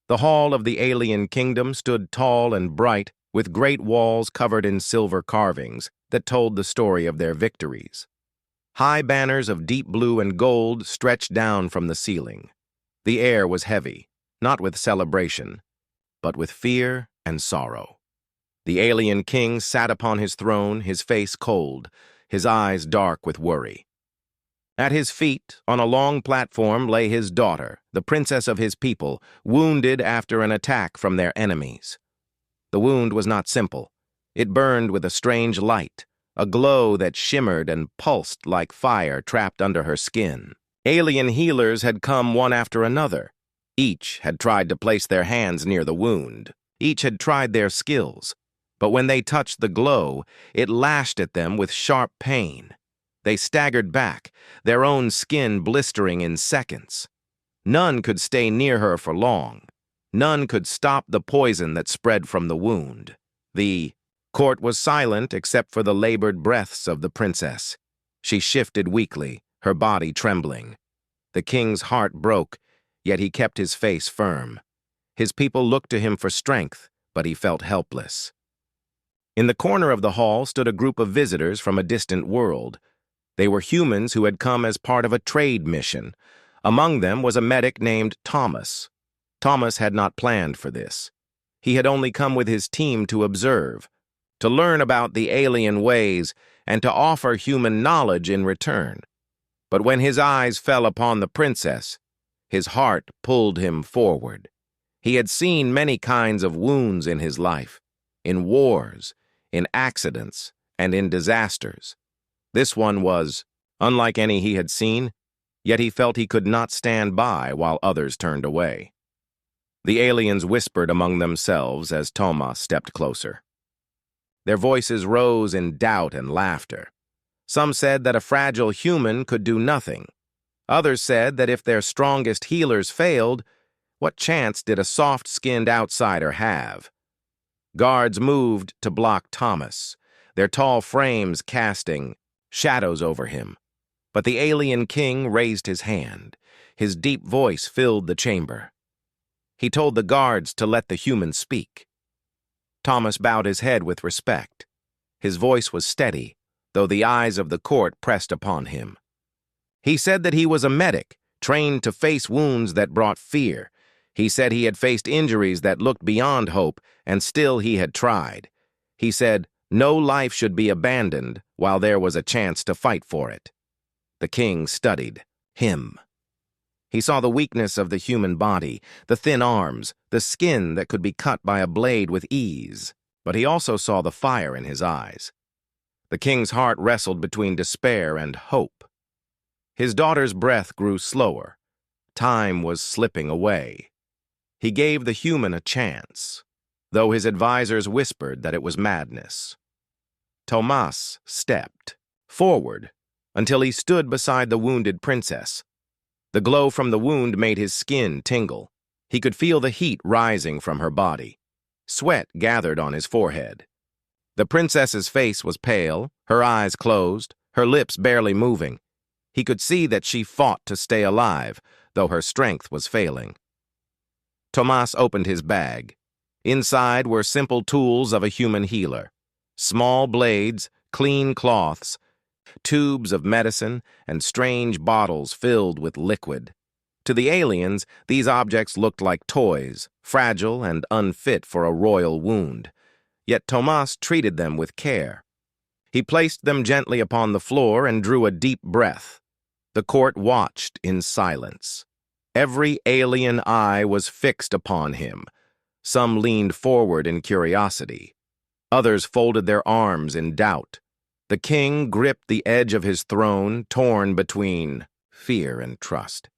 The hall of the alien kingdom stood tall and bright, with great walls covered in silver carvings that told the story of their victories. High banners of deep blue and gold stretched down from the ceiling. The air was heavy, not with celebration, but with fear and sorrow. The alien king sat upon his throne, his face cold, his eyes dark with worry. At his feet, on a long platform, lay his daughter, the princess of his people, wounded after an attack from their enemies. The wound was not simple. It burned with a strange light, a glow that shimmered and pulsed like fire trapped under her skin. Alien healers had come one after another. Each had tried to place their hands near the wound. Each had tried their skills. But when they touched the glow, it lashed at them with sharp pain. They staggered back, their own skin blistering in seconds. None could stay near her for long. None could stop the poison that spread from the wound. The court was silent except for the labored breaths of the princess. She shifted weakly, her body trembling. The king's heart broke, yet he kept his face firm. His people looked to him for strength, but he felt helpless. In the corner of the hall stood a group of visitors from a distant world. They were humans who had come as part of a trade mission. Among them was a medic named Thomas. Thomas had not planned for this. He had only come with his team to observe, to learn about the alien ways, and to offer human knowledge in return. But when his eyes fell upon the princess, his heart pulled him forward. He had seen many kinds of wounds in his life, in wars, in accidents, and in disasters. This one was unlike any he had seen, yet he felt he could not stand by while others turned away. The aliens whispered among themselves as Thomas stepped closer. Their voices rose in doubt and laughter. Some said that a fragile human could do nothing. Others said that if their strongest healers failed, what chance did a soft-skinned outsider have? Guards moved to block Thomas, their tall frames casting shadows over him. But the alien king raised his hand. His deep voice filled the chamber. He told the guards to let the human speak. Thomas bowed his head with respect. His voice was steady, though the eyes of the court pressed upon him. He said that he was a medic, trained to face wounds that brought fear. He said he had faced injuries that looked beyond hope, and still he had tried. He said no life should be abandoned while there was a chance to fight for it. The king studied him. He saw the weakness of the human body, the thin arms, the skin that could be cut by a blade with ease, but he also saw the fire in his eyes. The king's heart wrestled between despair and hope. His daughter's breath grew slower. Time was slipping away. He gave the human a chance, though his advisors whispered that it was madness. Thomas stepped forward until he stood beside the wounded princess. The glow from the wound made his skin tingle. He could feel the heat rising from her body. Sweat gathered on his forehead. The princess's face was pale, her eyes closed, her lips barely moving. He could see that she fought to stay alive, though her strength was failing. Thomas opened his bag. Inside were simple tools of a human healer. Small blades, clean cloths, tubes of medicine, and strange bottles filled with liquid. To the aliens, these objects looked like toys, fragile and unfit for a royal wound. Yet Thomas treated them with care. He placed them gently upon the floor and drew a deep breath. The court watched in silence. Every alien eye was fixed upon him. Some leaned forward in curiosity. Others folded their arms in doubt. The king gripped the edge of his throne, torn between fear and trust.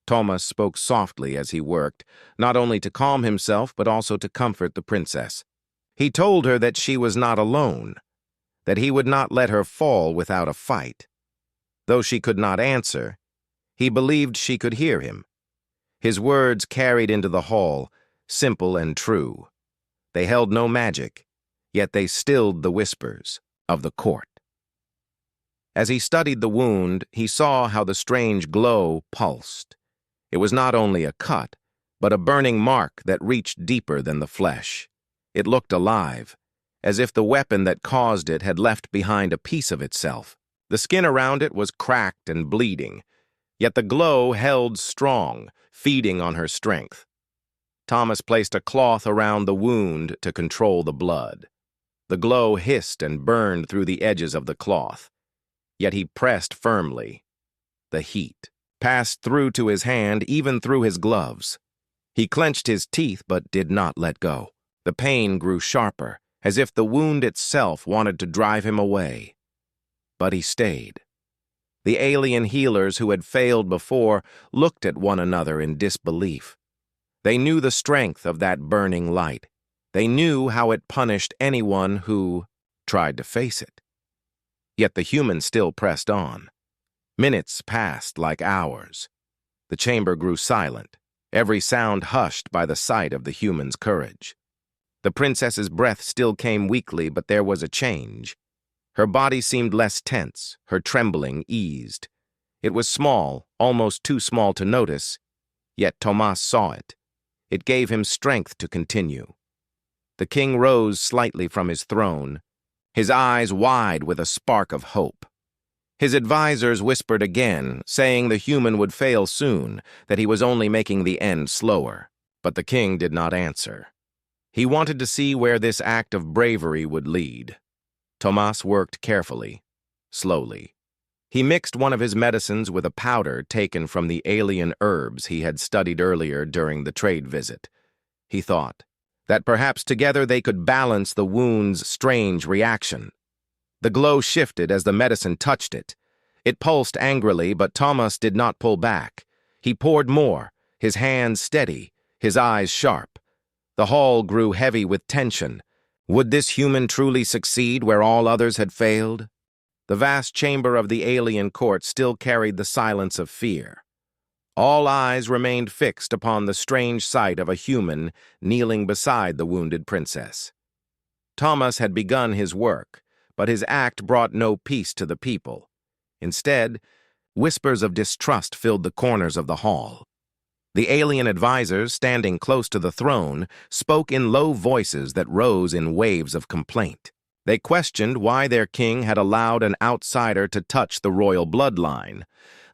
Thomas spoke softly as he worked, not only to calm himself but also to comfort the princess. He told her that she was not alone, that he would not let her fall without a fight. Though she could not answer, he believed she could hear him. His words carried into the hall, simple and true. They held no magic, yet they stilled the whispers of the court. As he studied the wound, he saw how the strange glow pulsed. It was not only a cut, but a burning mark that reached deeper than the flesh. It looked alive, as if the weapon that caused it had left behind a piece of itself. The skin around it was cracked and bleeding, yet the glow held strong, feeding on her strength. Thomas placed a cloth around the wound to control the blood. The glow hissed and burned through the edges of the cloth, yet he pressed firmly. The heat passed through to his hand, even through his gloves. He clenched his teeth but did not let go. The pain grew sharper, as if the wound itself wanted to drive him away. But he stayed. The alien healers who had failed before looked at one another in disbelief. They knew the strength of that burning light. They knew how it punished anyone who tried to face it. Yet the human still pressed on. Minutes passed like hours. The chamber grew silent, every sound hushed by the sight of the human's courage. The princess's breath still came weakly, but there was a change. Her body seemed less tense, her trembling eased. It was small, almost too small to notice, yet Tomas saw it. It gave him strength to continue. The king rose slightly from his throne, his eyes wide with a spark of hope. His advisors whispered again, saying the human would fail soon, that he was only making the end slower. But the king did not answer. He wanted to see where this act of bravery would lead. Tomas worked carefully, slowly. He mixed one of his medicines with a powder taken from the alien herbs he had studied earlier during the trade visit. He thought that perhaps together they could balance the wound's strange reaction. The glow shifted as the medicine touched it. It pulsed angrily, but Tomas did not pull back. He poured more, his hands steady, his eyes sharp. The hall grew heavy with tension. Would this human truly succeed where all others had failed? The vast chamber of the alien court still carried the silence of fear. All eyes remained fixed upon the strange sight of a human kneeling beside the wounded princess. Tomas had begun his work, but his act brought no peace to the people. Instead, whispers of distrust filled the corners of the hall. The alien advisors, standing close to the throne, spoke in low voices that rose in waves of complaint. They questioned why their king had allowed an outsider to touch the royal bloodline.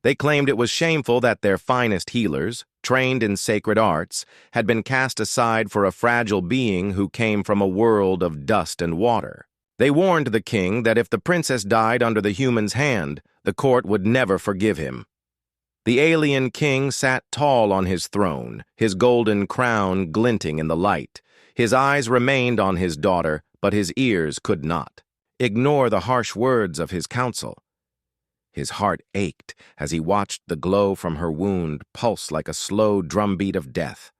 They claimed it was shameful that their finest healers, trained in sacred arts, had been cast aside for a fragile being who came from a world of dust and water. They warned the king that if the princess died under the human's hand, the court would never forgive him. The alien king sat tall on his throne, his golden crown glinting in the light. His eyes remained on his daughter, but his ears could not ignore the harsh words of his counsel. His heart ached as he watched the glow from her wound pulse like a slow drumbeat of death.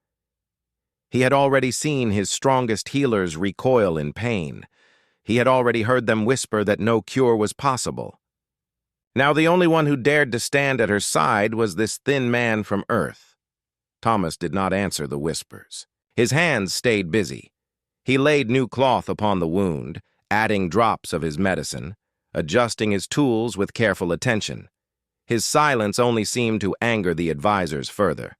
He had already seen his strongest healers recoil in pain. He had already heard them whisper that no cure was possible. Now the only one who dared to stand at her side was this thin man from Earth. Tomas did not answer the whispers. His hands stayed busy. He laid new cloth upon the wound, adding drops of his medicine, adjusting his tools with careful attention. His silence only seemed to anger the advisors further.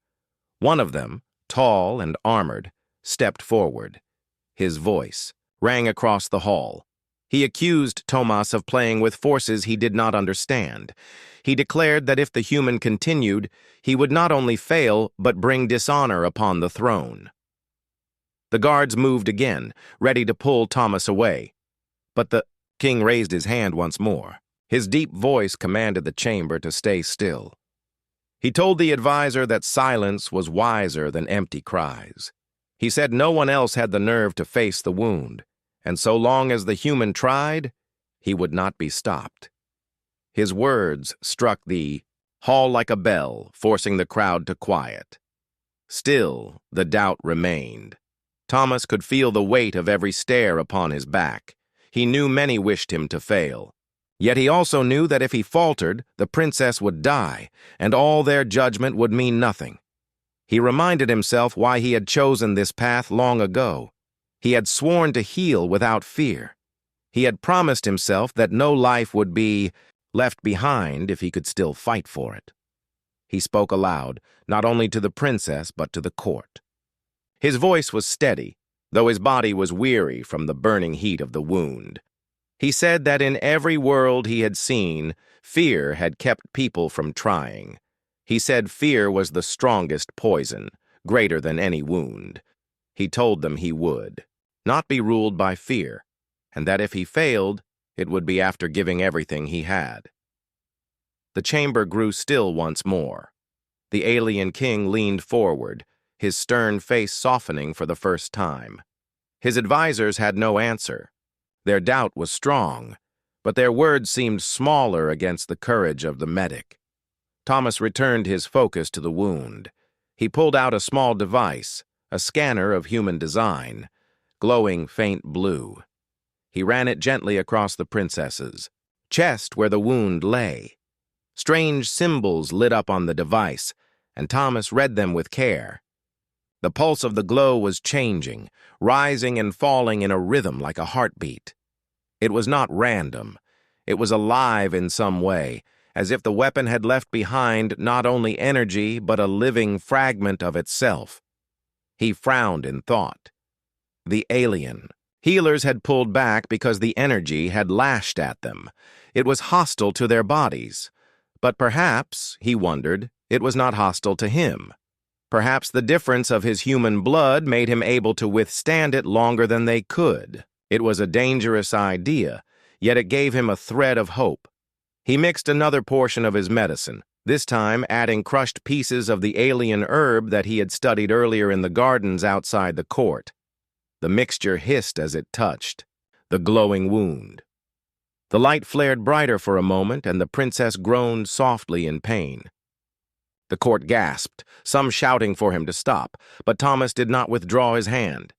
One of them, tall and armored, stepped forward. His voice rang across the hall. He accused Tomas of playing with forces he did not understand. He declared that if the human continued, he would not only fail, but bring dishonor upon the throne. The guards moved again, ready to pull Tomas away. But the king raised his hand once more. His deep voice commanded the chamber to stay still. He told the advisor that silence was wiser than empty cries. He said no one else had the nerve to face the wound, and so long as the human tried, he would not be stopped. His words struck the hall like a bell, forcing the crowd to quiet. Still, the doubt remained. Tomas could feel the weight of every stare upon his back. He knew many wished him to fail. Yet he also knew that if he faltered, the princess would die, and all their judgment would mean nothing. He reminded himself why he had chosen this path long ago. He had sworn to heal without fear. He had promised himself that no life would be left behind if he could still fight for it. He spoke aloud, not only to the princess but to the court. His voice was steady, though his body was weary from the burning heat of the wound. He said that in every world he had seen, fear had kept people from trying. He said fear was the strongest poison, greater than any wound. He told them he would not be ruled by fear, and that if he failed, it would be after giving everything he had. The chamber grew still once more. The alien king leaned forward, his stern face softening for the first time. His advisors had no answer. Their doubt was strong, but their words seemed smaller against the courage of the medic. Thomas returned his focus to the wound. He pulled out a small device, a scanner of human design, glowing faint blue. He ran it gently across the princess's chest where the wound lay. Strange symbols lit up on the device, and Thomas read them with care. The pulse of the glow was changing, rising and falling in a rhythm like a heartbeat. It was not random. It was alive in some way, as if the weapon had left behind not only energy but a living fragment of itself. He frowned in thought. The alien. Healers had pulled back because the energy had lashed at them. It was hostile to their bodies. But perhaps, he wondered, it was not hostile to him. Perhaps the difference of his human blood made him able to withstand it longer than they could. It was a dangerous idea, yet it gave him a thread of hope. He mixed another portion of his medicine, this time adding crushed pieces of the alien herb that he had studied earlier in the gardens outside the court. The mixture hissed as it touched the glowing wound. The light flared brighter for a moment, and the princess groaned softly in pain. The court gasped, some shouting for him to stop, but Thomas did not withdraw his hand.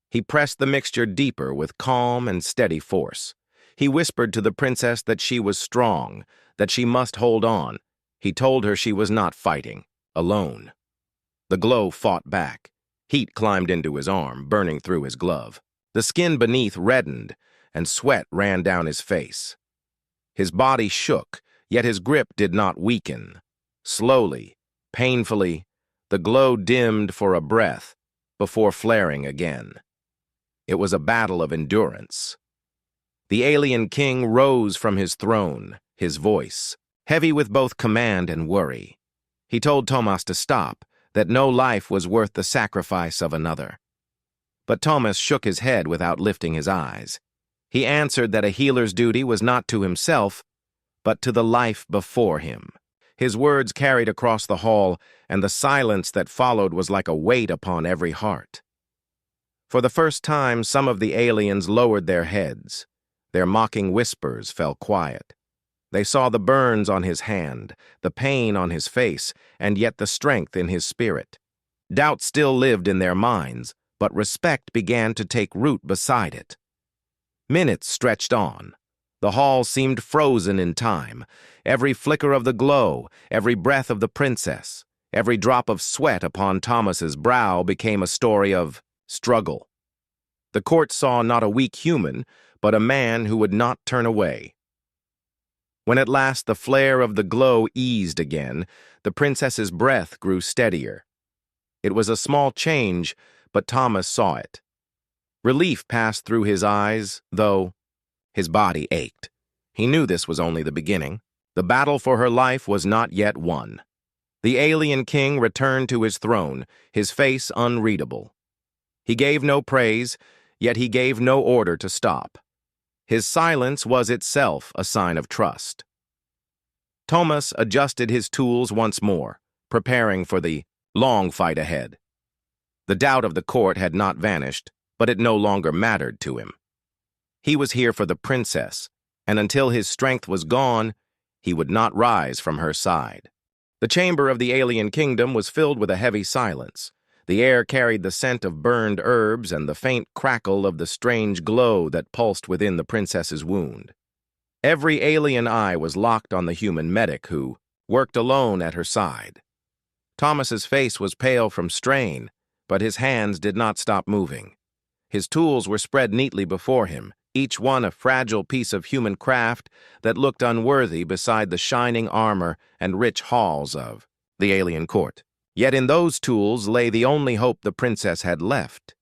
He pressed the mixture deeper with calm and steady force. He whispered to the princess that she was strong, that she must hold on. He told her she was not fighting, alone. The glow fought back. Heat climbed into his arm, burning through his glove. The skin beneath reddened, and sweat ran down his face. His body shook, yet his grip did not weaken. Slowly, painfully, the glow dimmed for a breath before flaring again. It was a battle of endurance. The alien king rose from his throne, his voice heavy with both command and worry. He told Thomas to stop, that no life was worth the sacrifice of another. But Thomas shook his head without lifting his eyes. He answered that a healer's duty was not to himself, but to the life before him. His words carried across the hall, and the silence that followed was like a weight upon every heart. For the first time, some of the aliens lowered their heads. Their mocking whispers fell quiet. They saw the burns on his hand, the pain on his face, and yet the strength in his spirit. Doubt still lived in their minds, but respect began to take root beside it. Minutes stretched on. The hall seemed frozen in time. Every flicker of the glow, every breath of the princess, every drop of sweat upon Thomas's brow became a story of struggle. The court saw not a weak human, but a man who would not turn away. When at last the flare of the glow eased again, the princess's breath grew steadier. It was a small change, but Thomas saw it. Relief passed through his eyes, though his body ached. He knew this was only the beginning. The battle for her life was not yet won. The alien king returned to his throne, his face unreadable. He gave no praise, yet he gave no order to stop. His silence was itself a sign of trust. Thomas adjusted his tools once more, preparing for the long fight ahead. The doubt of the court had not vanished, but it no longer mattered to him. He was here for the princess, and until his strength was gone, he would not rise from her side. The chamber of the alien kingdom was filled with a heavy silence. The air carried the scent of burned herbs and the faint crackle of the strange glow that pulsed within the princess's wound. Every alien eye was locked on the human medic who worked alone at her side. Thomas's face was pale from strain, but his hands did not stop moving. His tools were spread neatly before him, each one a fragile piece of human craft that looked unworthy beside the shining armor and rich halls of the alien court. Yet in those tools lay the only hope the princess had left.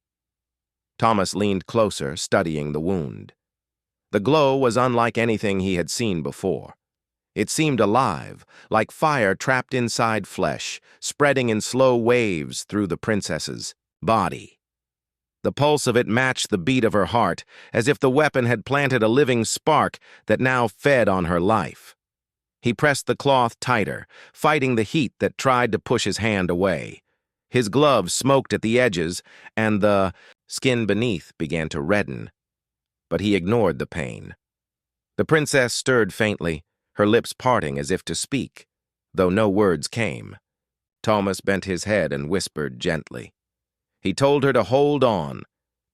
Thomas leaned closer, studying the wound. The glow was unlike anything he had seen before. It seemed alive, like fire trapped inside flesh, spreading in slow waves through the princess's body. The pulse of it matched the beat of her heart, as if the weapon had planted a living spark that now fed on her life. He pressed the cloth tighter, fighting the heat that tried to push his hand away. His gloves smoked at the edges, and the skin beneath began to redden. But he ignored the pain. The princess stirred faintly, her lips parting as if to speak, though no words came. Thomas bent his head and whispered gently. He told her to hold on,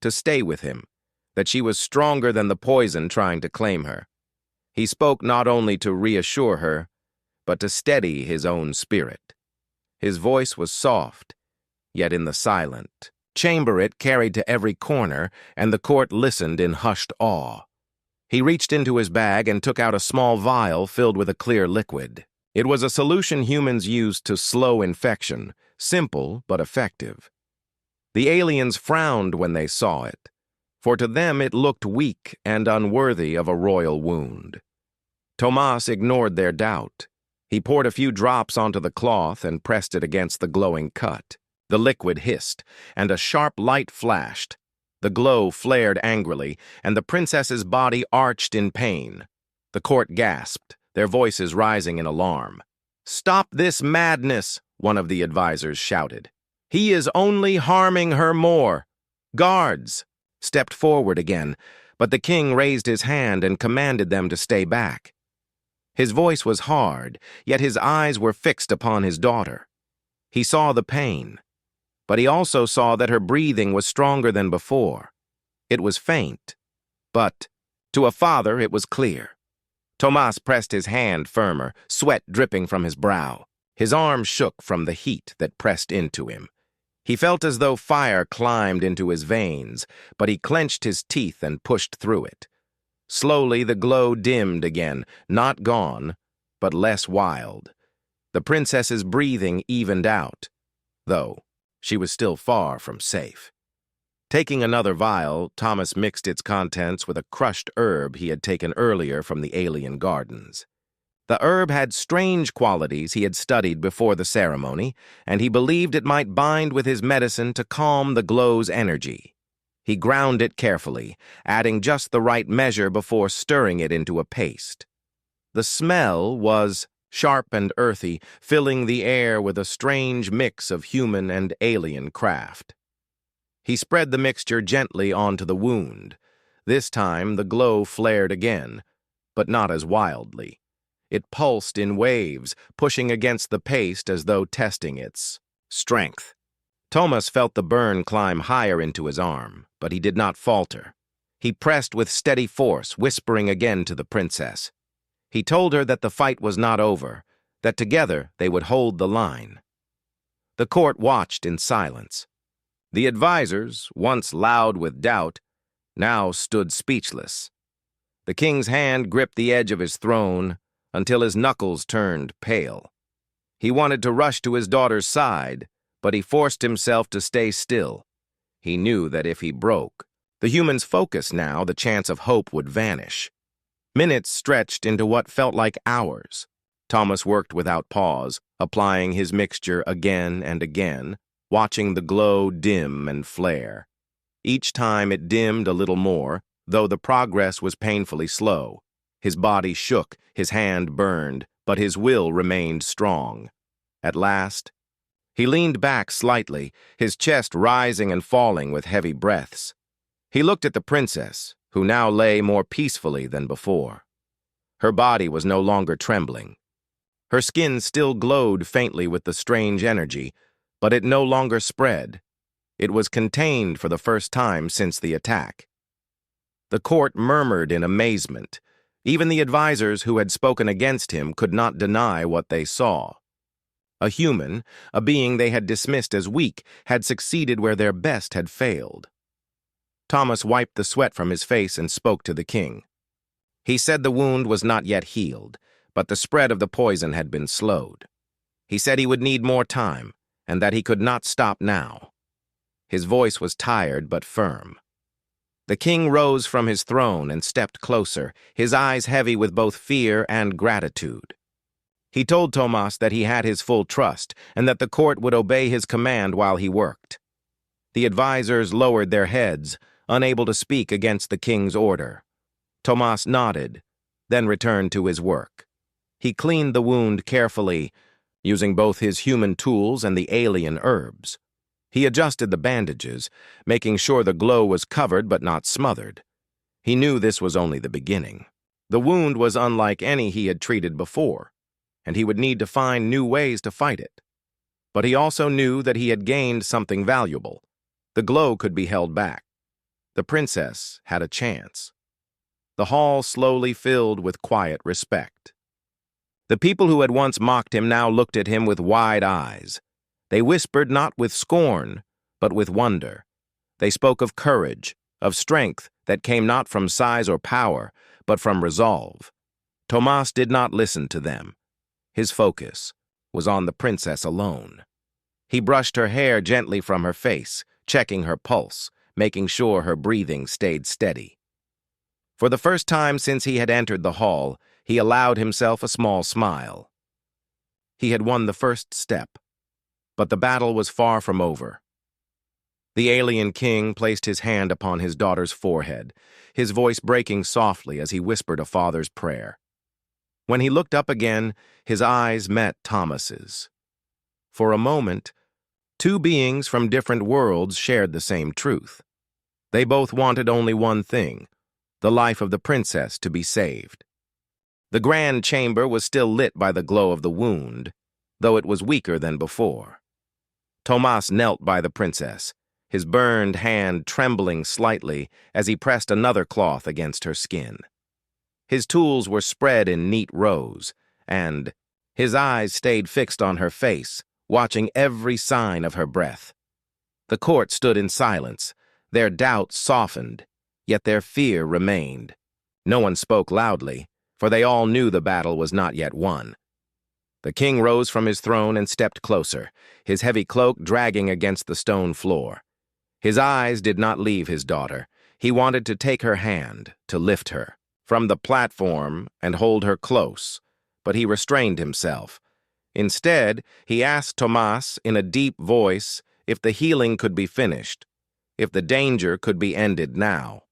to stay with him, that she was stronger than the poison trying to claim her. He spoke not only to reassure her, but to steady his own spirit. His voice was soft, yet in the silent chamber it carried to every corner, and the court listened in hushed awe. He reached into his bag and took out a small vial filled with a clear liquid. It was a solution humans used to slow infection, simple but effective. The aliens frowned when they saw it, for to them it looked weak and unworthy of a royal wound. Thomas ignored their doubt. He poured a few drops onto the cloth and pressed it against the glowing cut. The liquid hissed, and a sharp light flashed. The glow flared angrily, and the princess's body arched in pain. The court gasped, their voices rising in alarm. "Stop this madness," one of the advisors shouted. "He is only harming her more." Guards stepped forward again, but the king raised his hand and commanded them to stay back. His voice was hard, yet his eyes were fixed upon his daughter. He saw the pain, but he also saw that her breathing was stronger than before. It was faint, but to a father it was clear. Thomas pressed his hand firmer, sweat dripping from his brow. His arm shook from the heat that pressed into him. He felt as though fire climbed into his veins, but he clenched his teeth and pushed through it. Slowly the glow dimmed again, not gone, but less wild. The princess's breathing evened out, though she was still far from safe. Taking another vial, Thomas mixed its contents with a crushed herb he had taken earlier from the alien gardens. The herb had strange qualities he had studied before the ceremony, and he believed it might bind with his medicine to calm the glow's energy. He ground it carefully, adding just the right measure before stirring it into a paste. The smell was sharp and earthy, filling the air with a strange mix of human and alien craft. He spread the mixture gently onto the wound. This time the glow flared again, but not as wildly. It pulsed in waves, pushing against the paste as though testing its strength. Thomas felt the burn climb higher into his arm, but he did not falter. He pressed with steady force, whispering again to the princess. He told her that the fight was not over, that together they would hold the line. The court watched in silence. The advisors, once loud with doubt, now stood speechless. The king's hand gripped the edge of his throne until his knuckles turned pale. He wanted to rush to his daughter's side, but he forced himself to stay still. He knew that if he broke, the human's focus now, the chance of hope would vanish. Minutes stretched into what felt like hours. Thomas worked without pause, applying his mixture again and again, watching the glow dim and flare. Each time it dimmed a little more, though the progress was painfully slow. His body shook, his hand burned, but his will remained strong. At last, he leaned back slightly, his chest rising and falling with heavy breaths. He looked at the princess, who now lay more peacefully than before. Her body was no longer trembling. Her skin still glowed faintly with the strange energy, but it no longer spread. It was contained for the first time since the attack. The court murmured in amazement. Even the advisors who had spoken against him could not deny what they saw. A human, a being they had dismissed as weak, had succeeded where their best had failed. Thomas wiped the sweat from his face and spoke to the king. He said the wound was not yet healed, but the spread of the poison had been slowed. He said he would need more time, and that he could not stop now. His voice was tired but firm. The king rose from his throne and stepped closer, his eyes heavy with both fear and gratitude. He told Tomas that he had his full trust and that the court would obey his command while he worked. The advisors lowered their heads, unable to speak against the king's order. Tomas nodded, then returned to his work. He cleaned the wound carefully, using both his human tools and the alien herbs. He adjusted the bandages, making sure the glow was covered but not smothered. He knew this was only the beginning. The wound was unlike any he had treated before, and he would need to find new ways to fight it. But he also knew that he had gained something valuable. The glow could be held back. The princess had a chance. The hall slowly filled with quiet respect. The people who had once mocked him now looked at him with wide eyes. They whispered not with scorn, but with wonder. They spoke of courage, of strength that came not from size or power, but from resolve. Tomas did not listen to them. His focus was on the princess alone. He brushed her hair gently from her face, checking her pulse, making sure her breathing stayed steady. For the first time since he had entered the hall, he allowed himself a small smile. He had won the first step, but the battle was far from over. The alien king placed his hand upon his daughter's forehead, his voice breaking softly as he whispered a father's prayer. When he looked up again, his eyes met Thomas's. For a moment, two beings from different worlds shared the same truth. They both wanted only one thing, the life of the princess to be saved. The grand chamber was still lit by the glow of the wound, though it was weaker than before. Tomas knelt by the princess, his burned hand trembling slightly as he pressed another cloth against her skin. His tools were spread in neat rows, and his eyes stayed fixed on her face, watching every sign of her breath. The court stood in silence, their doubt softened, yet their fear remained. No one spoke loudly, for they all knew the battle was not yet won. The king rose from his throne and stepped closer, his heavy cloak dragging against the stone floor. His eyes did not leave his daughter. He wanted to take her hand, to lift her from the platform and hold her close, but he restrained himself. Instead, he asked Tomas in a deep voice if the healing could be finished, if the danger could be ended now.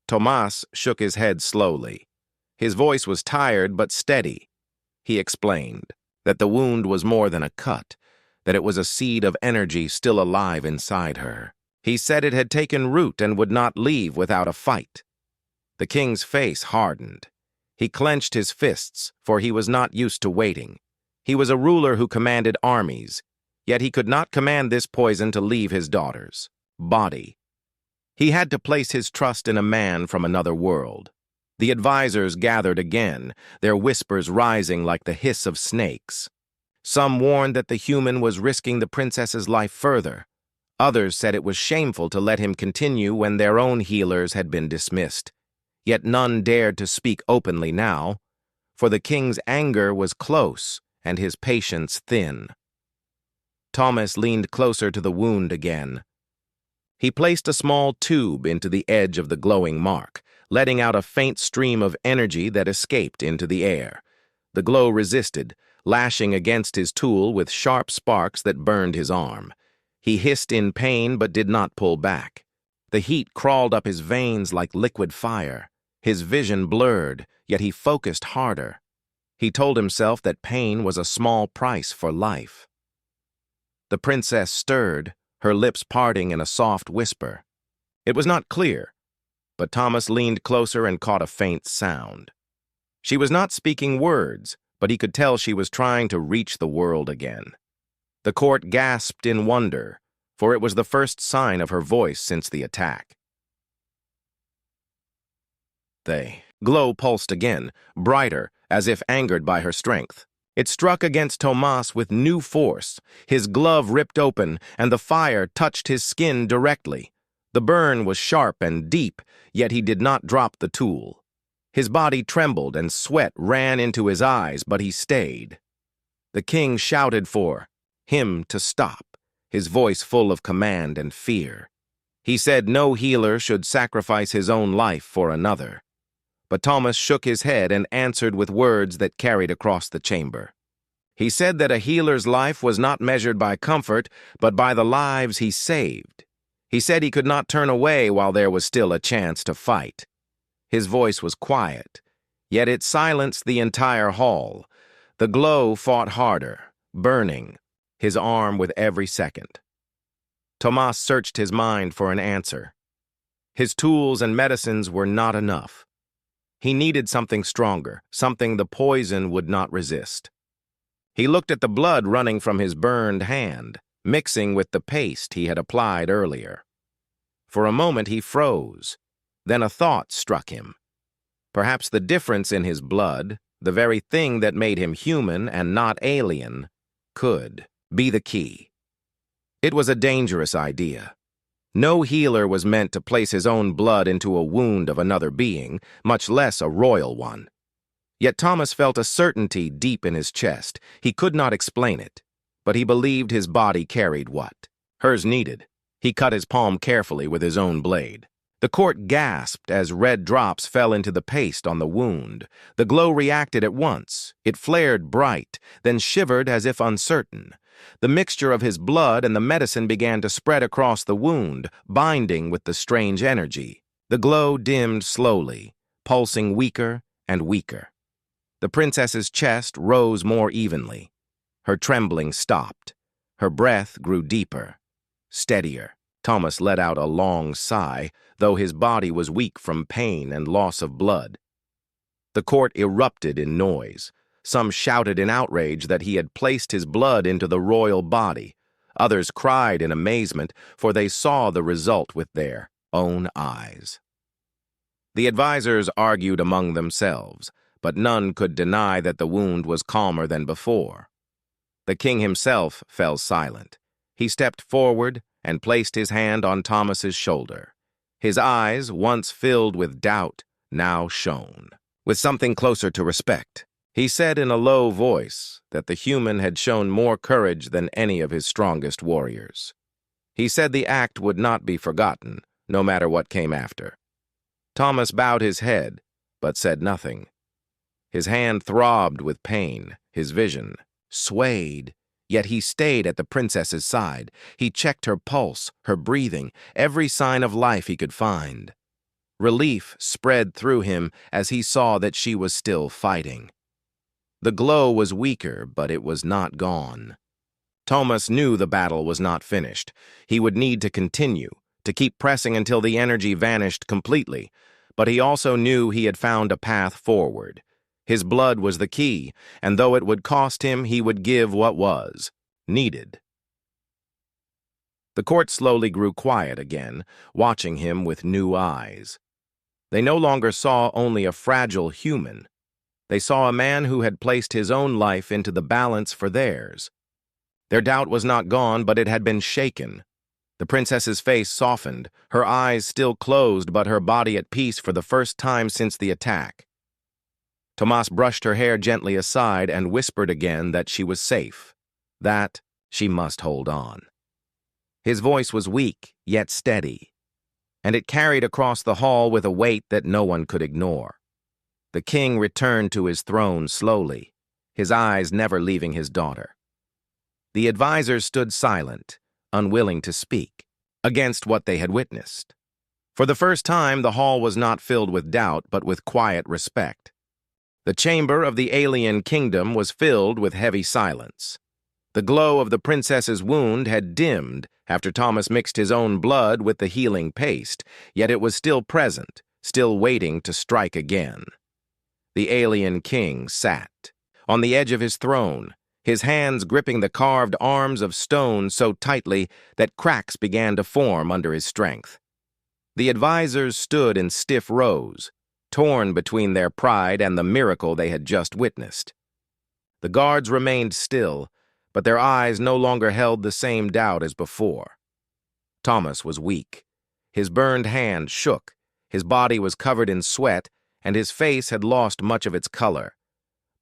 Tomas shook his head slowly. His voice was tired but steady. He explained that the wound was more than a cut, that it was a seed of energy still alive inside her. He said it had taken root and would not leave without a fight. The king's face hardened. He clenched his fists, for he was not used to waiting. He was a ruler who commanded armies, yet he could not command this poison to leave his daughter's body. He had to place his trust in a man from another world. The advisors gathered again, their whispers rising like the hiss of snakes. Some warned that the human was risking the princess's life further. Others said it was shameful to let him continue when their own healers had been dismissed. Yet none dared to speak openly now, for the king's anger was close and his patience thin. Thomas leaned closer to the wound again. He placed a small tube into the edge of the glowing mark, letting out a faint stream of energy that escaped into the air. The glow resisted, lashing against his tool with sharp sparks that burned his arm. He hissed in pain but did not pull back. The heat crawled up his veins like liquid fire. His vision blurred, yet he focused harder. He told himself that pain was a small price for life. The princess stirred, her lips parting in a soft whisper. It was not clear, but Thomas leaned closer and caught a faint sound. She was not speaking words, but he could tell she was trying to reach the world again. The court gasped in wonder, for it was the first sign of her voice since the attack. The glow pulsed again, brighter, as if angered by her strength. It struck against Tomas with new force. His glove ripped open, and the fire touched his skin directly. The burn was sharp and deep, yet he did not drop the tool. His body trembled and sweat ran into his eyes, but he stayed. The king shouted for him to stop, his voice full of command and fear. He said no healer should sacrifice his own life for another. But Thomas shook his head and answered with words that carried across the chamber. He said that a healer's life was not measured by comfort, but by the lives he saved. He said he could not turn away while there was still a chance to fight. His voice was quiet, yet it silenced the entire hall. The glow fought harder, burning, his arm with every second. Thomas searched his mind for an answer. His tools and medicines were not enough. He needed something stronger, something the poison would not resist. He looked at the blood running from his burned hand, mixing with the paste he had applied earlier. For a moment he froze. Then a thought struck him. Perhaps the difference in his blood, the very thing that made him human and not alien, could be the key. It was a dangerous idea. No healer was meant to place his own blood into a wound of another being, much less a royal one. Yet Thomas felt a certainty deep in his chest. He could not explain it, but he believed his body carried what hers needed. He cut his palm carefully with his own blade. The court gasped as red drops fell into the paste on the wound. The glow reacted at once. It flared bright, then shivered as if uncertain. The mixture of his blood and the medicine began to spread across the wound, binding with the strange energy. The glow dimmed slowly, pulsing weaker and weaker. The princess's chest rose more evenly. Her trembling stopped. Her breath grew deeper, steadier. Thomas let out a long sigh, though his body was weak from pain and loss of blood. The court erupted in noise. Some shouted in outrage that he had placed his blood into the royal body. Others cried in amazement, for they saw the result with their own eyes. The advisors argued among themselves, but none could deny that the wound was calmer than before. The king himself fell silent. He stepped forward and placed his hand on Thomas's shoulder. His eyes, once filled with doubt, now shone with something closer to respect. He said in a low voice that the human had shown more courage than any of his strongest warriors. He said the act would not be forgotten, no matter what came after. Thomas bowed his head, but said nothing. His hand throbbed with pain, his vision swayed, yet he stayed at the princess's side. He checked her pulse, her breathing, every sign of life he could find. Relief spread through him as he saw that she was still fighting. The glow was weaker, but it was not gone. Thomas knew the battle was not finished. He would need to continue, to keep pressing until the energy vanished completely, but he also knew he had found a path forward. His blood was the key, and though it would cost him, he would give what was needed. The court slowly grew quiet again, watching him with new eyes. They no longer saw only a fragile human. They saw a man who had placed his own life into the balance for theirs. Their doubt was not gone, but it had been shaken. The princess's face softened, her eyes still closed but her body at peace for the first time since the attack. Thomas brushed her hair gently aside and whispered again that she was safe, that she must hold on. His voice was weak, yet steady, and it carried across the hall with a weight that no one could ignore. The king returned to his throne slowly, his eyes never leaving his daughter. The advisors stood silent, unwilling to speak, against what they had witnessed. For the first time, the hall was not filled with doubt, but with quiet respect. The chamber of the alien kingdom was filled with heavy silence. The glow of the princess's wound had dimmed after Thomas mixed his own blood with the healing paste, yet it was still present, still waiting to strike again. The alien king sat on the edge of his throne, his hands gripping the carved arms of stone so tightly that cracks began to form under his strength. The advisors stood in stiff rows, torn between their pride and the miracle they had just witnessed. The guards remained still, but their eyes no longer held the same doubt as before. Thomas was weak. His burned hand shook, his body was covered in sweat, and his face had lost much of its color.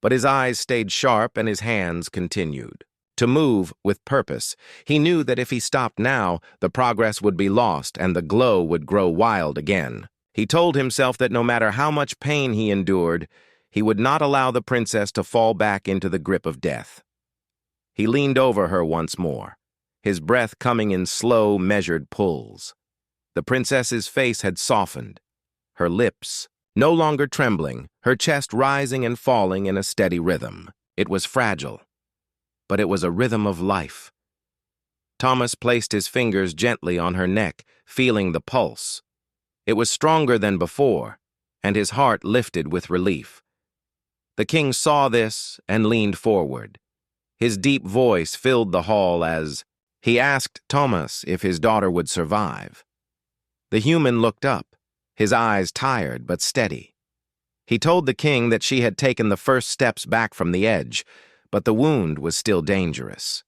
But his eyes stayed sharp and his hands continued. to move with purpose. He knew that if he stopped now, the progress would be lost and the glow would grow wild again. He told himself that no matter how much pain he endured, he would not allow the princess to fall back into the grip of death. He leaned over her once more, his breath coming in slow, measured pulls. The princess's face had softened, her lips no longer trembling, her chest rising and falling in a steady rhythm. It was fragile, but it was a rhythm of life. Thomas placed his fingers gently on her neck, feeling the pulse. It was stronger than before, and his heart lifted with relief. The king saw this and leaned forward. His deep voice filled the hall as he asked Thomas if his daughter would survive. The human looked up, his eyes tired but steady. He told the king that she had taken the first steps back from the edge, but the wound was still dangerous.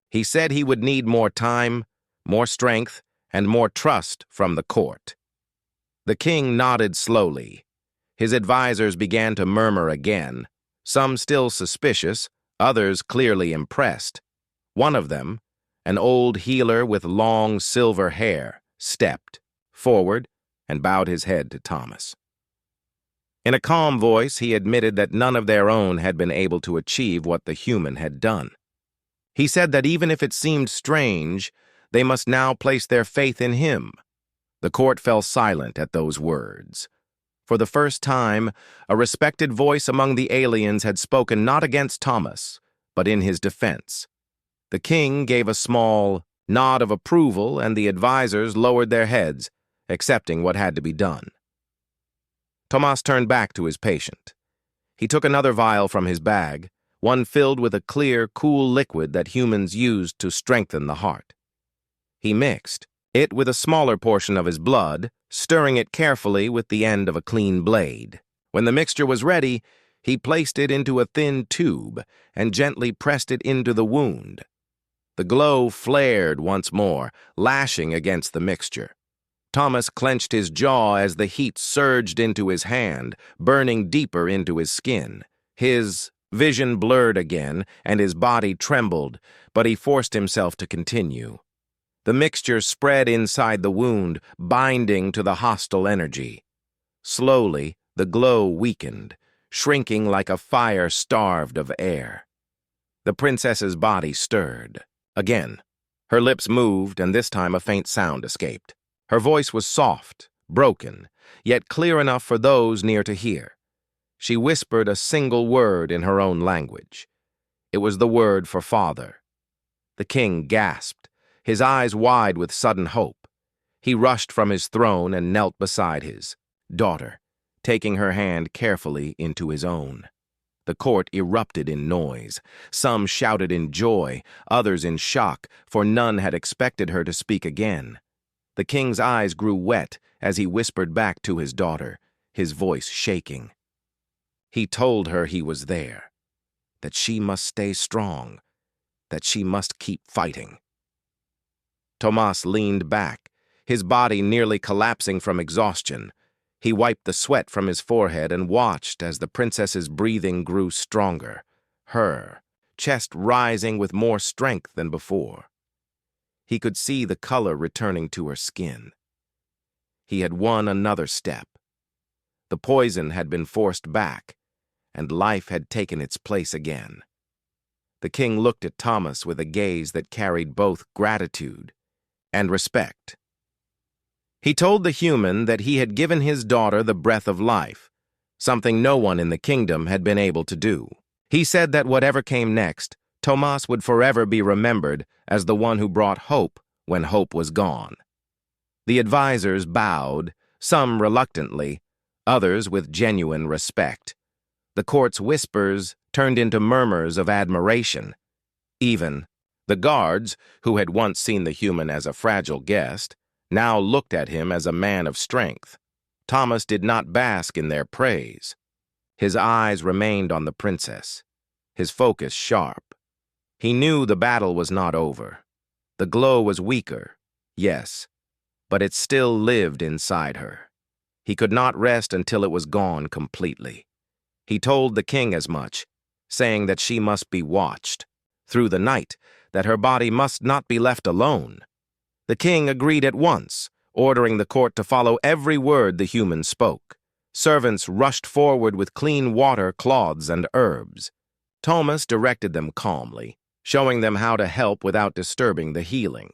He said he would need more time, more strength, and more trust from the court. The king nodded slowly. His advisors began to murmur again, some still suspicious, others clearly impressed. One of them, an old healer with long silver hair, stepped forward and bowed his head to Thomas. In a calm voice, he admitted that none of their own had been able to achieve what the human had done. He said that even if it seemed strange, they must now place their faith in him. The court fell silent at those words. For the first time, a respected voice among the aliens had spoken not against Thomas, but in his defense. The king gave a small nod of approval, and the advisors lowered their heads, accepting what had to be done. Thomas turned back to his patient. He took another vial from his bag, one filled with a clear, cool liquid that humans used to strengthen the heart. He mixed it with a smaller portion of his blood, stirring it carefully with the end of a clean blade. When the mixture was ready, he placed it into a thin tube and gently pressed it into the wound. The glow flared once more, lashing against the mixture. Thomas clenched his jaw as the heat surged into his hand, burning deeper into his skin. His vision blurred again, and his body trembled, but he forced himself to continue. The mixture spread inside the wound, binding to the hostile energy. Slowly, the glow weakened, shrinking like a fire starved of air. The princess's body stirred. Again, her lips moved, and this time a faint sound escaped. Her voice was soft, broken, yet clear enough for those near to hear. She whispered a single word in her own language. It was the word for father. The king gasped, his eyes wide with sudden hope. He rushed from his throne and knelt beside his daughter, taking her hand carefully into his own. The court erupted in noise. Some shouted in joy, others in shock, for none had expected her to speak again. The king's eyes grew wet as he whispered back to his daughter, his voice shaking. He told her he was there, that she must stay strong, that she must keep fighting. Thomas leaned back, his body nearly collapsing from exhaustion. He wiped the sweat from his forehead and watched as the princess's breathing grew stronger, her chest rising with more strength than before. He could see the color returning to her skin. He had won another step. The poison had been forced back, and life had taken its place again. The king looked at Thomas with a gaze that carried both gratitude and respect. He told the human that he had given his daughter the breath of life, something no one in the kingdom had been able to do. He said that whatever came next, Thomas would forever be remembered as the one who brought hope when hope was gone. The advisors bowed, some reluctantly, others with genuine respect. The court's whispers turned into murmurs of admiration. Even the guards, who had once seen the human as a fragile guest, now looked at him as a man of strength. Thomas did not bask in their praise. His eyes remained on the princess, his focus sharp. He knew the battle was not over. The glow was weaker, yes, but it still lived inside her. He could not rest until it was gone completely. He told the king as much, saying that she must be watched, through the night, that her body must not be left alone. The king agreed at once, ordering the court to follow every word the human spoke. Servants rushed forward with clean water, cloths, and herbs. Thomas directed them calmly, showing them how to help without disturbing the healing.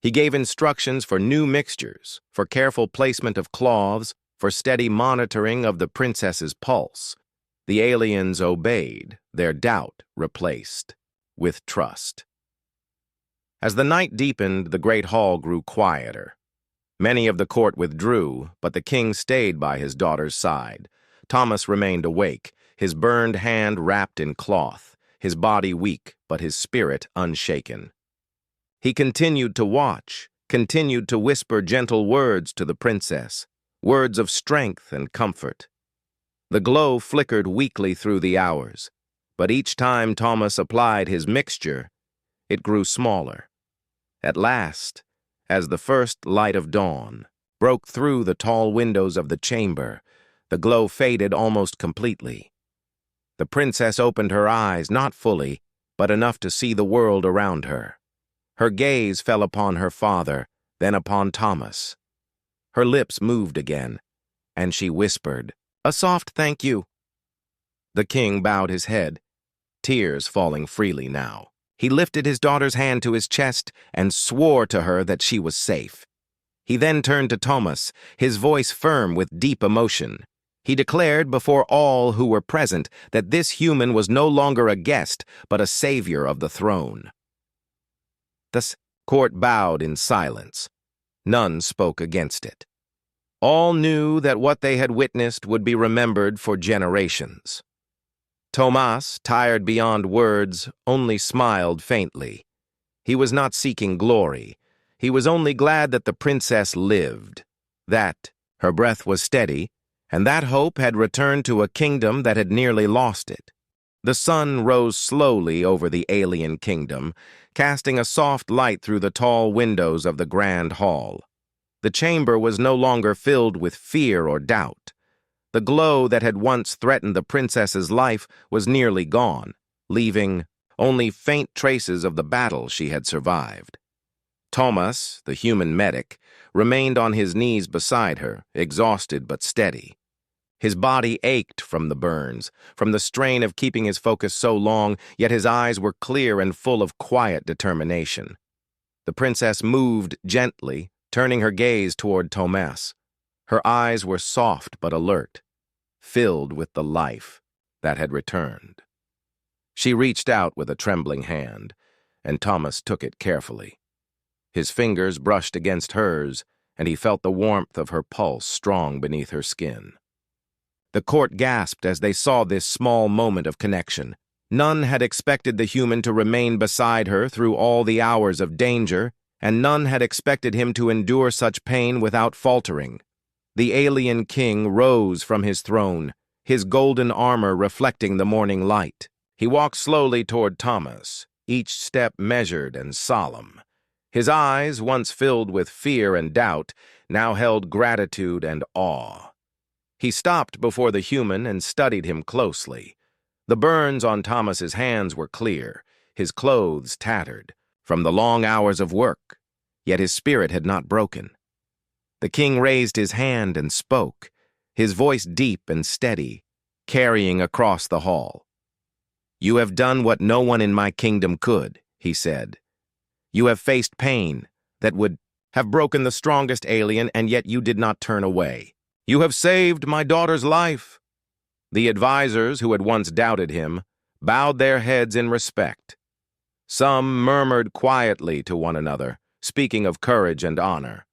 He gave instructions for new mixtures, for careful placement of cloths, for steady monitoring of the princess's pulse. The aliens obeyed, their doubt replaced with trust. As the night deepened, the great hall grew quieter. Many of the court withdrew, but the king stayed by his daughter's side. Thomas remained awake, his burned hand wrapped in cloth, his body weak, but his spirit unshaken. He continued to watch, continued to whisper gentle words to the princess, words of strength and comfort. The glow flickered weakly through the hours, but each time Thomas applied his mixture, it grew smaller. At last, as the first light of dawn broke through the tall windows of the chamber, the glow faded almost completely. The princess opened her eyes, not fully, but enough to see the world around her. Her gaze fell upon her father, then upon Thomas. Her lips moved again, and she whispered, "A soft thank you." The king bowed his head, tears falling freely now. He lifted his daughter's hand to his chest and swore to her that she was safe. He then turned to Thomas, his voice firm with deep emotion. He declared before all who were present that this human was no longer a guest, but a savior of the throne. The court bowed in silence. None spoke against it. All knew that what they had witnessed would be remembered for generations. Thomas, tired beyond words, only smiled faintly. He was not seeking glory. He was only glad that the princess lived, that her breath was steady, and that hope had returned to a kingdom that had nearly lost it. The sun rose slowly over the alien kingdom, casting a soft light through the tall windows of the grand hall. The chamber was no longer filled with fear or doubt. The glow that had once threatened the princess's life was nearly gone, leaving only faint traces of the battle she had survived. Thomas, the human medic, remained on his knees beside her, exhausted but steady. His body ached from the burns, from the strain of keeping his focus so long, yet his eyes were clear and full of quiet determination. The princess moved gently, turning her gaze toward Thomas. Her eyes were soft but alert, filled with the life that had returned. She reached out with a trembling hand, and Thomas took it carefully. His fingers brushed against hers, and he felt the warmth of her pulse strong beneath her skin. The court gasped as they saw this small moment of connection. None had expected the human to remain beside her through all the hours of danger, and none had expected him to endure such pain without faltering. The alien king rose from his throne, his golden armor reflecting the morning light. He walked slowly toward Thomas, each step measured and solemn. His eyes, once filled with fear and doubt, now held gratitude and awe. He stopped before the human and studied him closely. The burns on Thomas's hands were clear, his clothes tattered, from the long hours of work, yet his spirit had not broken. The king raised his hand and spoke, his voice deep and steady, carrying across the hall. "You have done what no one in my kingdom could," he said. "You have faced pain that would have broken the strongest alien, and yet you did not turn away. You have saved my daughter's life." The advisors who had once doubted him bowed their heads in respect. Some murmured quietly to one another, speaking of courage and honor.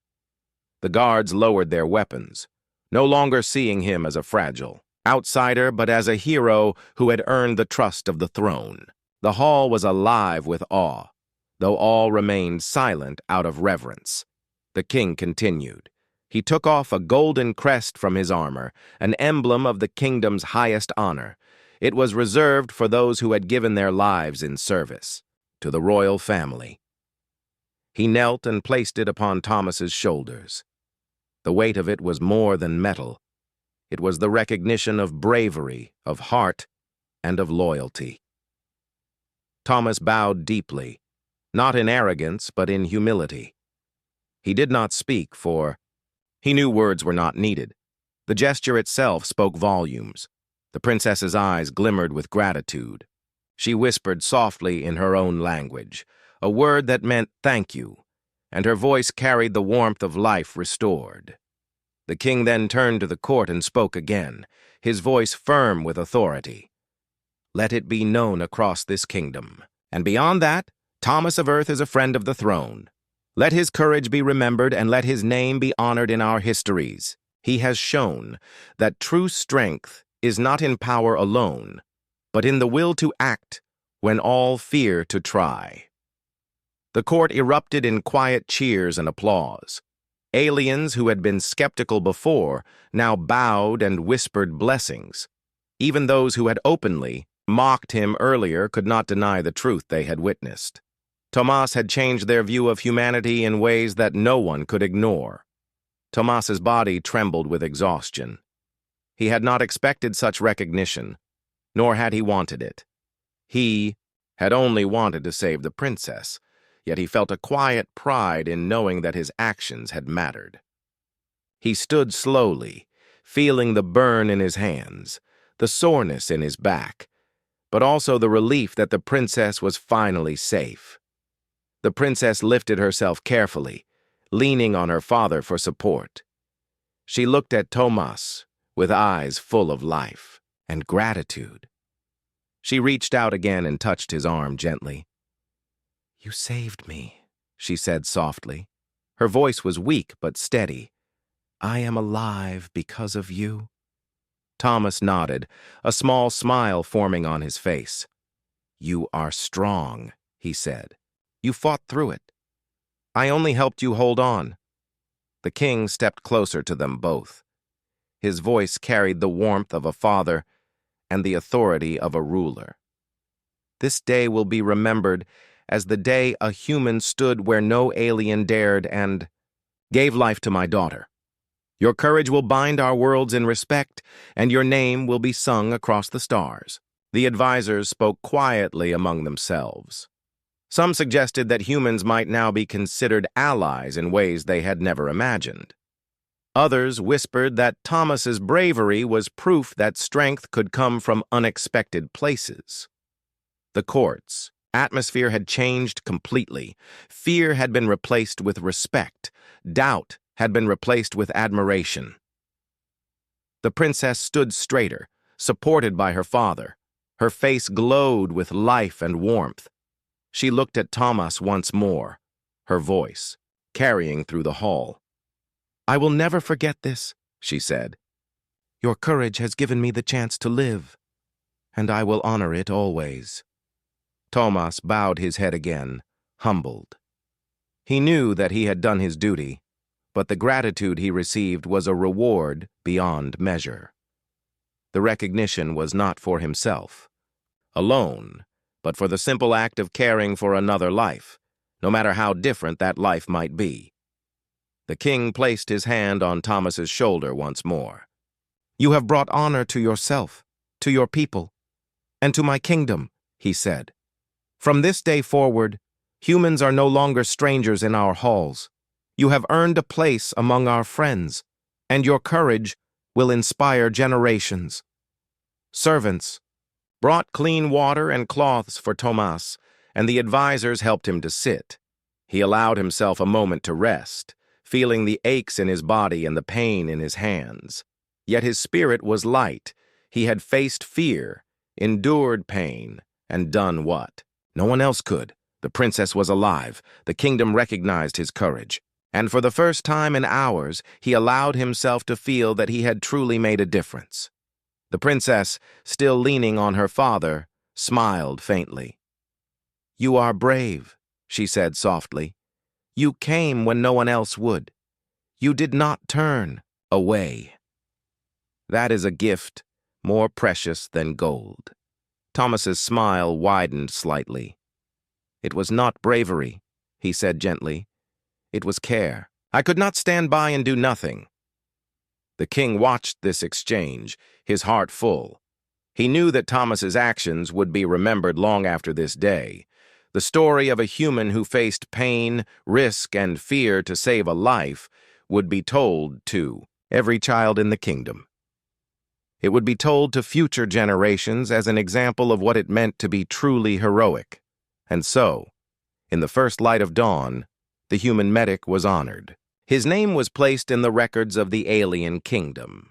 The guards lowered their weapons, no longer seeing him as a fragile outsider, but as a hero who had earned the trust of the throne. The hall was alive with awe, though all remained silent out of reverence. The king continued. He took off a golden crest from his armor, an emblem of the kingdom's highest honor. It was reserved for those who had given their lives in service to the royal family. He knelt and placed it upon Thomas's shoulders. The weight of it was more than metal. It was the recognition of bravery, of heart, and of loyalty. Thomas bowed deeply, not in arrogance, but in humility. He did not speak, for he knew words were not needed. The gesture itself spoke volumes. The princess's eyes glimmered with gratitude. She whispered softly in her own language, a word that meant thank you, and her voice carried the warmth of life restored. The king then turned to the court and spoke again, his voice firm with authority. Let it be known across this kingdom, and beyond that, Thomas of Earth is a friend of the throne. Let his courage be remembered and let his name be honored in our histories. He has shown that true strength is not in power alone, but in the will to act when all fear to try. The court erupted in quiet cheers and applause. Aliens who had been skeptical before now bowed and whispered blessings. Even those who had openly mocked him earlier could not deny the truth they had witnessed. Tomas had changed their view of humanity in ways that no one could ignore. Tomas's body trembled with exhaustion. He had not expected such recognition, nor had he wanted it. He had only wanted to save the princess, yet he felt a quiet pride in knowing that his actions had mattered. He stood slowly, feeling the burn in his hands, the soreness in his back, but also the relief that the princess was finally safe. The princess lifted herself carefully, leaning on her father for support. She looked at Tomas with eyes full of life and gratitude. She reached out again and touched his arm gently. "You saved me," she said softly. Her voice was weak but steady. "I am alive because of you." Thomas nodded, a small smile forming on his face. "You are strong," he said. "You fought through it. I only helped you hold on." The king stepped closer to them both. His voice carried the warmth of a father and the authority of a ruler. This day will be remembered as the day a human stood where no alien dared and gave life to my daughter. Your courage will bind our worlds in respect, and your name will be sung across the stars. The advisors spoke quietly among themselves. Some suggested that humans might now be considered allies in ways they had never imagined. Others whispered that Thomas's bravery was proof that strength could come from unexpected places. The court's atmosphere had changed completely. Fear had been replaced with respect. Doubt had been replaced with admiration. The princess stood straighter, supported by her father. Her face glowed with life and warmth. She looked at Thomas once more, her voice carrying through the hall. "I will never forget this," she said. "Your courage has given me the chance to live, and I will honor it always." Thomas bowed his head again, humbled. He knew that he had done his duty, but the gratitude he received was a reward beyond measure. The recognition was not for himself alone, but for the simple act of caring for another life, no matter how different that life might be. The king placed his hand on Thomas's shoulder once more. "You have brought honor to yourself, to your people, and to my kingdom," he said. "From this day forward, humans are no longer strangers in our halls. You have earned a place among our friends, and your courage will inspire generations." Servants brought clean water and cloths for Tomas, and the advisors helped him to sit. He allowed himself a moment to rest, feeling the aches in his body and the pain in his hands. Yet his spirit was light. He had faced fear, endured pain, and done what no one else could. The princess was alive. The kingdom recognized his courage. And for the first time in hours, he allowed himself to feel that he had truly made a difference. The princess, still leaning on her father, smiled faintly. "You are brave," she said softly. "You came when no one else would. You did not turn away. That is a gift more precious than gold." Thomas's smile widened slightly. "It was not bravery," he said gently. "It was care. I could not stand by and do nothing." The king watched this exchange, his heart full. He knew that Thomas's actions would be remembered long after this day. The story of a human who faced pain, risk, and fear to save a life would be told to every child in the kingdom. It would be told to future generations as an example of what it meant to be truly heroic. And so, in the first light of dawn, the human medic was honored. His name was placed in the records of the alien kingdom.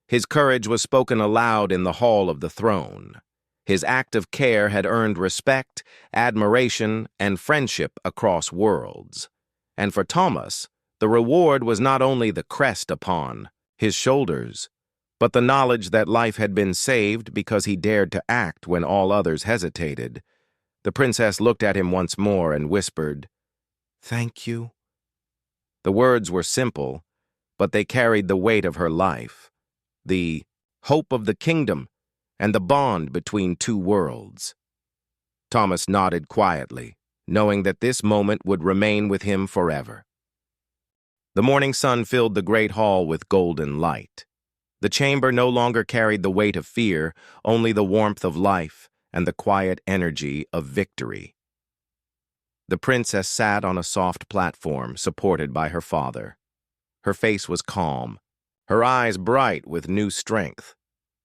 His courage was spoken aloud in the hall of the throne. His act of care had earned respect, admiration, and friendship across worlds. And for Thomas, the reward was not only the crest upon his shoulders, but the knowledge that life had been saved because he dared to act when all others hesitated. The princess looked at him once more and whispered, "Thank you." The words were simple, but they carried the weight of her life, the hope of the kingdom, and the bond between two worlds. Thomas nodded quietly, knowing that this moment would remain with him forever. The morning sun filled the great hall with golden light. The chamber no longer carried the weight of fear, only the warmth of life and the quiet energy of victory. The princess sat on a soft platform supported by her father. Her face was calm, her eyes bright with new strength.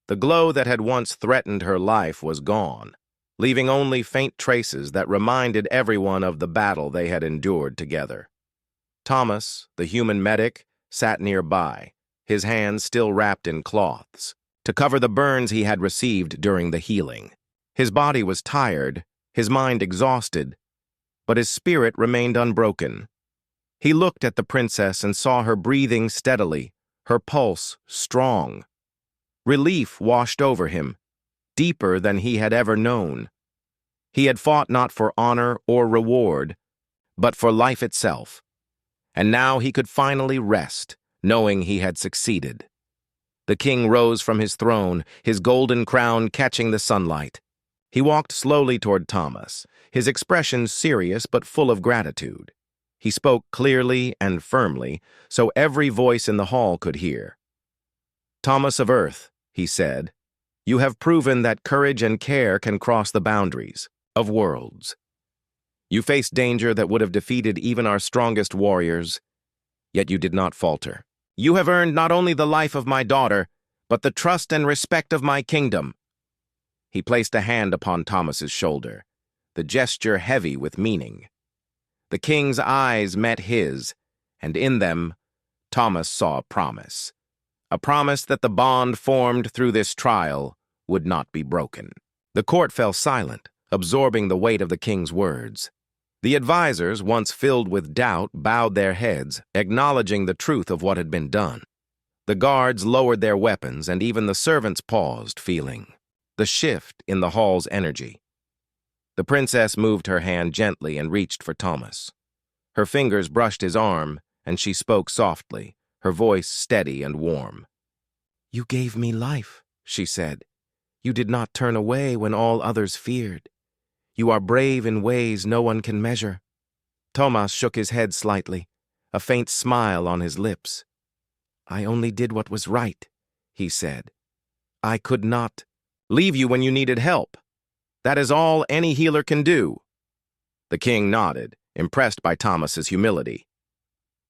The glow that had once threatened her life was gone, leaving only faint traces that reminded everyone of the battle they had endured together. Thomas, the human medic, sat nearby, his hands still wrapped in cloths, to cover the burns he had received during the healing. His body was tired, his mind exhausted, but his spirit remained unbroken. He looked at the princess and saw her breathing steadily, her pulse strong. Relief washed over him, deeper than he had ever known. He had fought not for honor or reward, but for life itself. And now he could finally rest, knowing he had succeeded. The king rose from his throne, his golden crown catching the sunlight. He walked slowly toward Thomas, his expression serious but full of gratitude. He spoke clearly and firmly, so every voice in the hall could hear. "Thomas of Earth," he said, "you have proven that courage and care can cross the boundaries of worlds. You faced danger that would have defeated even our strongest warriors, yet you did not falter. You have earned not only the life of my daughter, but the trust and respect of my kingdom." He placed a hand upon Thomas's shoulder, the gesture heavy with meaning. The king's eyes met his, and in them, Thomas saw a promise that the bond formed through this trial would not be broken. The court fell silent, absorbing the weight of the king's words. The advisors, once filled with doubt, bowed their heads, acknowledging the truth of what had been done. The guards lowered their weapons, and even the servants paused, feeling the shift in the hall's energy. The princess moved her hand gently and reached for Thomas. Her fingers brushed his arm, and she spoke softly, her voice steady and warm. "You gave me life," she said. "You did not turn away when all others feared. You are brave in ways no one can measure." Thomas shook his head slightly, a faint smile on his lips. "I only did what was right," he said. "I could not leave you when you needed help. That is all any healer can do." The king nodded, impressed by Thomas's humility.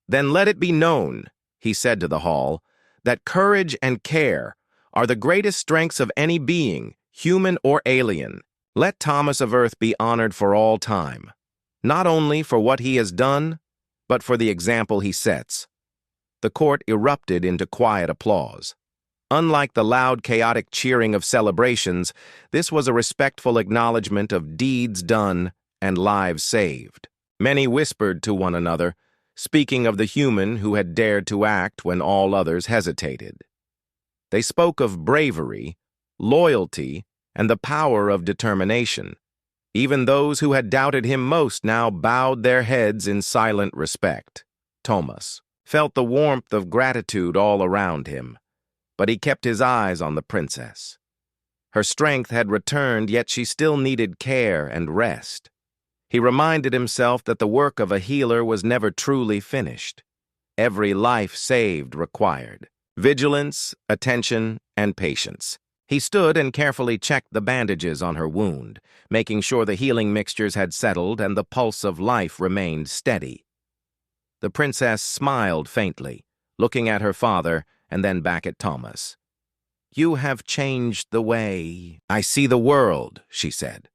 "Then let it be known," he said to the hall, "that courage and care are the greatest strengths of any being, human or alien. Let Thomas of Earth be honored for all time, not only for what he has done, but for the example he sets." The court erupted into quiet applause. Unlike the loud, chaotic cheering of celebrations, this was a respectful acknowledgement of deeds done and lives saved. Many whispered to one another, speaking of the human who had dared to act when all others hesitated. They spoke of bravery, loyalty, and the power of determination. Even those who had doubted him most now bowed their heads in silent respect. Thomas felt the warmth of gratitude all around him, but he kept his eyes on the princess. Her strength had returned, yet she still needed care and rest. He reminded himself that the work of a healer was never truly finished. Every life saved required vigilance, attention, and patience. He stood and carefully checked the bandages on her wound, making sure the healing mixtures had settled and the pulse of life remained steady. The princess smiled faintly, looking at her father and then back at Thomas. "You have changed the way I see the world," she said.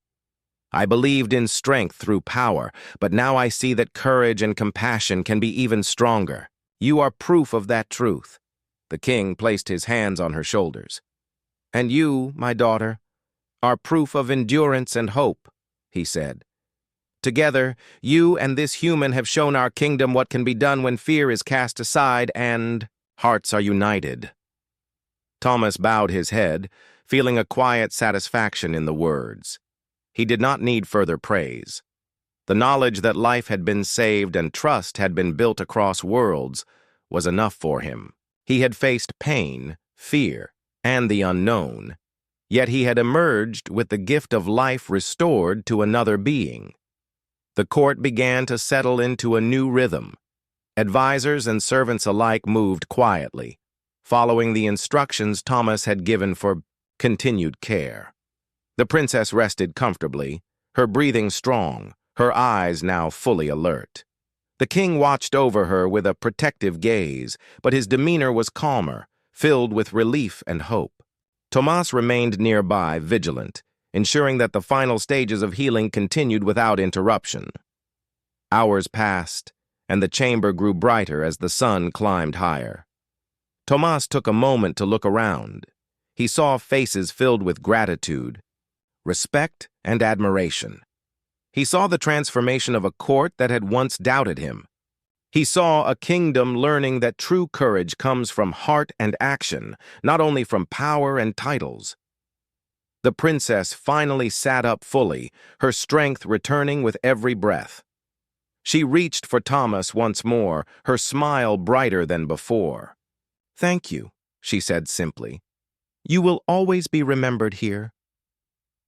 "I believed in strength through power, but now I see that courage and compassion can be even stronger. You are proof of that truth." The king placed his hands on her shoulders. "And you, my daughter, are proof of endurance and hope," he said. "Together, you and this human have shown our kingdom what can be done when fear is cast aside and hearts are united." Thomas bowed his head, feeling a quiet satisfaction in the words. He did not need further praise. The knowledge that life had been saved and trust had been built across worlds was enough for him. He had faced pain, fear, and the unknown, yet he had emerged with the gift of life restored to another being. The court began to settle into a new rhythm. Advisors and servants alike moved quietly, following the instructions Thomas had given for continued care. The princess rested comfortably, her breathing strong, her eyes now fully alert. The king watched over her with a protective gaze, but his demeanor was calmer, filled with relief and hope. Thomas remained nearby, vigilant, ensuring that the final stages of healing continued without interruption. Hours passed, and the chamber grew brighter as the sun climbed higher. Thomas took a moment to look around. He saw faces filled with gratitude, respect, and admiration. He saw the transformation of a court that had once doubted him. He saw a kingdom learning that true courage comes from heart and action, not only from power and titles. The princess finally sat up fully, her strength returning with every breath. She reached for Thomas once more, her smile brighter than before. "Thank you," she said simply. "You will always be remembered here."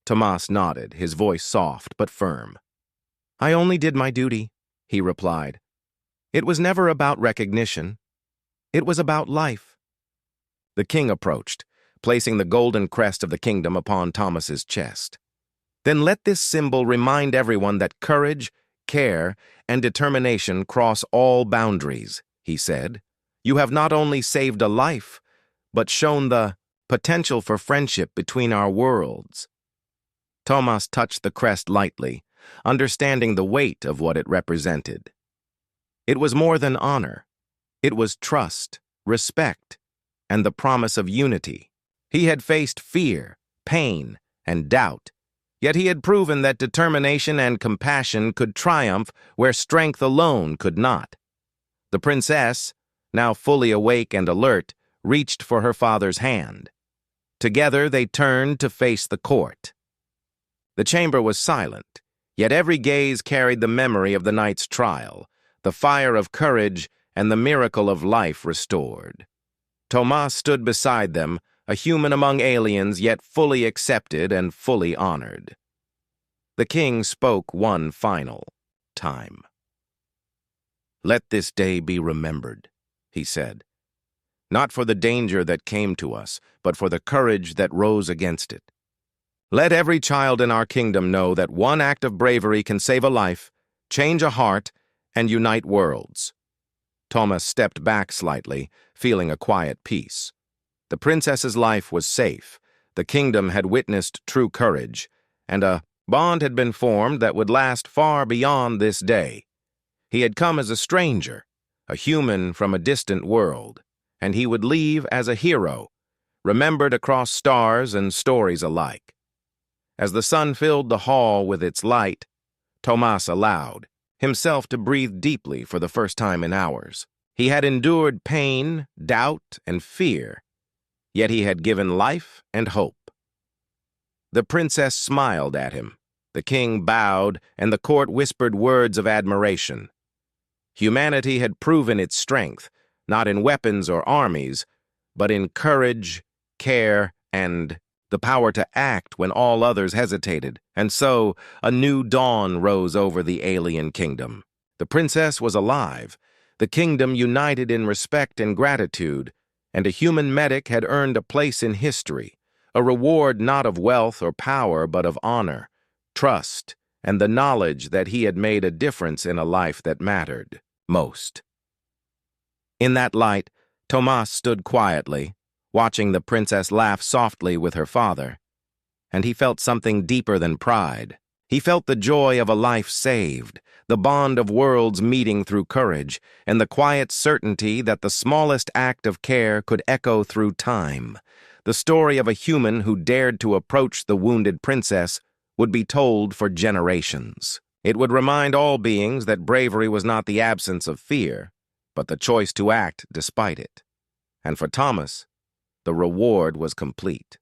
Thomas nodded, his voice soft but firm. "I only did my duty," he replied. "It was never about recognition. It was about life." The king approached, placing the golden crest of the kingdom upon Thomas's chest. "Then let this symbol remind everyone that courage, care, and determination cross all boundaries," he said. "You have not only saved a life, but shown the potential for friendship between our worlds." Thomas touched the crest lightly, understanding the weight of what it represented. It was more than honor. It was trust, respect, and the promise of unity. He had faced fear, pain, and doubt, yet he had proven that determination and compassion could triumph where strength alone could not. The princess, now fully awake and alert, reached for her father's hand. Together they turned to face the court. The chamber was silent, yet every gaze carried the memory of the night's trial, the fire of courage, and the miracle of life restored. Thomas stood beside them, a human among aliens, yet fully accepted and fully honored. The king spoke one final time. "Let this day be remembered," he said, "not for the danger that came to us, but for the courage that rose against it. Let every child in our kingdom know that one act of bravery can save a life, change a heart, and unite worlds." Thomas stepped back slightly, feeling a quiet peace. The princess's life was safe, the kingdom had witnessed true courage, and a bond had been formed that would last far beyond this day. He had come as a stranger, a human from a distant world, and he would leave as a hero, remembered across stars and stories alike. As the sun filled the hall with its light, Thomas allowed himself to breathe deeply for the first time in hours. He had endured pain, doubt, and fear, yet he had given life and hope. The princess smiled at him, the king bowed, and the court whispered words of admiration. Humanity had proven its strength, not in weapons or armies, but in courage, care, and the power to act when all others hesitated, and so a new dawn rose over the alien kingdom. The princess was alive, the kingdom united in respect and gratitude, and a human medic had earned a place in history, A reward not of wealth or power, but of honor, trust, and the knowledge that he had made a difference in a life that mattered most. In that light, Tomas stood quietly, watching the princess laugh softly with her father, and he felt something deeper than pride. He felt the joy of a life saved, the bond of worlds meeting through courage, and the quiet certainty that the smallest act of care could echo through time. The story of a human who dared to approach the wounded princess would be told for generations. It would remind all beings that bravery was not the absence of fear, but the choice to act despite it. And for Thomas, the reward was complete.